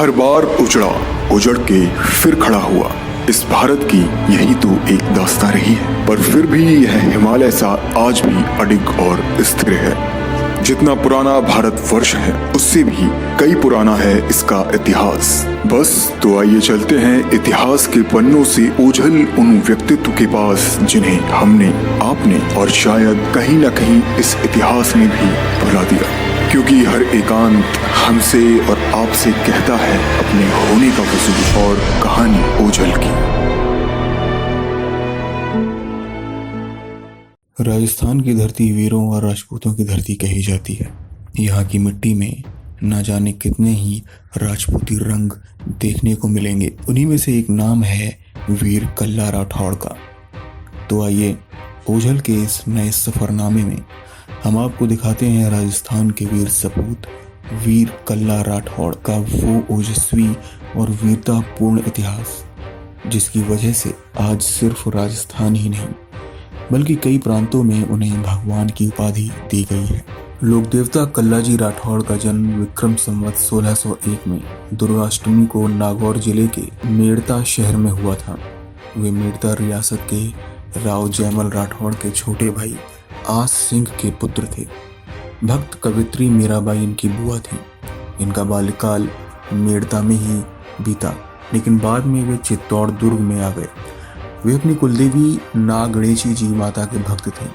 हर बार उजड़ के फिर खड़ा हुआ। इस भारत की यही तो एक दास्तां रही है, पर फिर भी यह हिमालय सा आज भी अडिग और स्थिर है। जितना पुराना भारत वर्ष है उससे भी कई पुराना है इसका इतिहास। बस तो आइए चलते हैं इतिहास के पन्नों से ओझल उन व्यक्तित्व के पास जिन्हें हमने, आपने और शायद कहीं न कहीं इस इतिहास ने भी भुला दिया, क्योंकि हर एकांत हमसे और आपसे कहता है अपने होने का वजूद और कहानी ओझल की। राजस्थान की धरती वीरों और राजपूतों की धरती कही जाती है। यहाँ की मिट्टी में न जाने कितने ही राजपूती रंग देखने को मिलेंगे। उन्हीं में से एक नाम है वीर कल्ला राठौड़ का। तो आइए ओझल के इस नए सफरनामे में हम आपको दिखाते हैं राजस्थान के वीर सपूत वीर कल्ला राठौड़ का वो ओजस्वी और वीरतापूर्ण इतिहास, जिसकी वजह से आज सिर्फ राजस्थान ही नहीं बल्कि कई प्रांतों में उन्हें भगवान की उपाधि दी गई है। लोक देवता कल्लाजी राठौड़ का जन्म विक्रम संवत 1601 में दुर्गाष्टमी को नागौर जिले के मेड़ता शहर में हुआ था। वे मेड़ता रियासत के राव जयमल राठौड़ के छोटे भाई आस सिंह के पुत्र थे। भक्त कवित्री मीराबाई इनकी बुआ थी। इनका बाल्यकाल मेड़ता में ही बीता, लेकिन बाद में वे चित्तौड़ दुर्ग में आ गए। वे अपनी कुलदेवी नागणेशी जी माता के भक्त थे।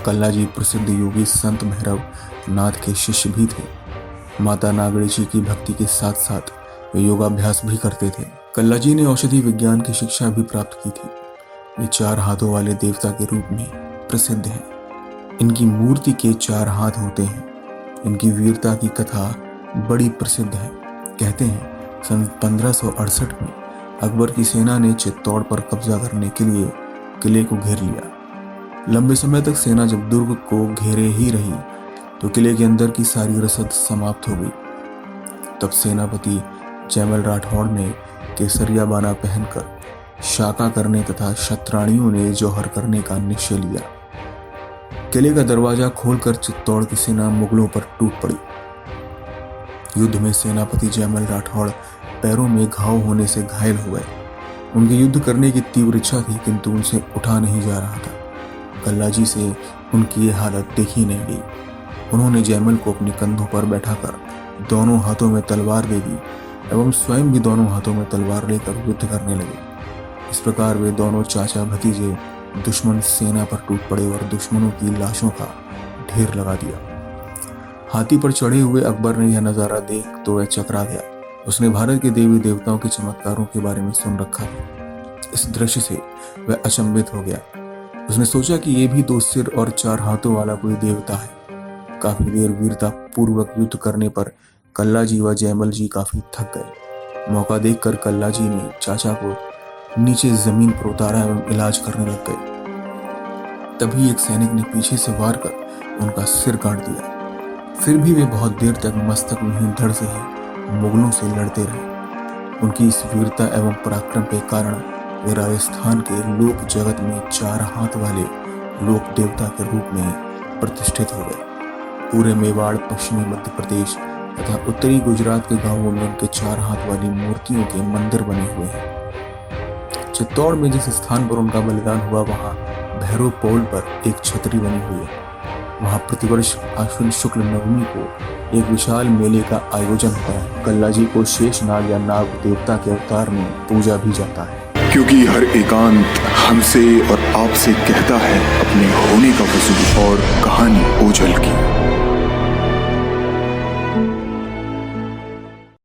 कल्ला जी प्रसिद्ध योगी संत भैरव नाथ के शिष्य भी थे। माता नागणेशी की भक्ति के साथ साथ वे योगाभ्यास भी करते थे। कल्ला जी ने औषधि विज्ञान की शिक्षा भी प्राप्त की थी। वे 4 हाथों वाले देवता के रूप में प्रसिद्ध हैं। इनकी मूर्ति के 4 हाथ होते हैं। इनकी वीरता की कथा बड़ी प्रसिद्ध है। कहते हैं सन 1568 में अकबर की सेना ने चित्तौड़ पर कब्जा करने के लिए किले को घेर लिया। लंबे समय तक सेना जब दुर्ग को घेरे ही रही तो किले के अंदर की सारी रसद समाप्त हो गई। तब सेनापति जयमल राठौड़ ने केसरिया बाना पहनकर शाका करने तथा शतरानियों ने जौहर करने का निश्चय लिया। किले का दरवाजा खोलकर चित्तौड़ की सेना मुगलों पर टूट पड़ी। युद्ध में सेनापति जयमल राठौड़ पैरों में घाव होने से घायल हो गए। उनकी युद्ध करने की तीव्र इच्छा थी, किंतु उनसे उठा नहीं जा रहा था। कल्ला जी से उनकी ये हालत देखी नहीं गई। उन्होंने जयमल को अपने कंधों पर बैठाकर दोनों हाथों में तलवार दे दी एवं स्वयं भी दोनों हाथों में तलवार लेकर युद्ध करने लगे। इस प्रकार वे दोनों चाचा भतीजे दुश्मन सेना पर टूट पड़े और दुश्मनों की लाशों का ढेर लगा दिया। हाथी पर चढ़े हुए अकबर ने यह नजारा देख तो वह चकरा गया। उसने भारत के देवी देवताओं के चमत्कारों के बारे में सुन रखा था। इस दृश्य से वह अचंभित हो गया। उसने सोचा कि यह भी 2 सिर और 4 हाथों वाला कोई देवता है। काफी देर वीरता पूर्वक युद्ध करने पर कल्ला जी व जयमल जी काफी थक गए। मौका देखकर कल्ला जी ने चाचा को नीचे जमीन पर उतारा एवं इलाज करने लग गए। तभी एक सैनिक ने पीछे से वार कर उनका सिर काट दिया। फिर भी वे बहुत देर तक मस्तक में धड़ से ही मुगलों से लड़ते रहे। उनकी इस वीरता एवं पराक्रम के कारण वे राजस्थान के लोक जगत में 4 हाथ वाले लोक देवता के रूप में प्रतिष्ठित हो गए। पूरे मेवाड़, पश्चिमी मध्य प्रदेश तथा उत्तरी गुजरात के गांवों में उनके 4 हाथ वाली मूर्तियों के मंदिर बने हुए हैं। चित्तौड़ में जिस स्थान पर उनका बलिदान हुआ वहां भैरव पौल पर एक छतरी बनी हुई है। वहां प्रतिवर्ष आश्विन शुक्ल नवमी को एक विशाल मेले का आयोजन होता है। कल्ला जी को शेष नाग या नाग देवता के अवतार में पूजा भी जाता है, क्योंकि हर एकांत हमसे और आपसे कहता है अपने होने का वजूद और कहानी ओझल की।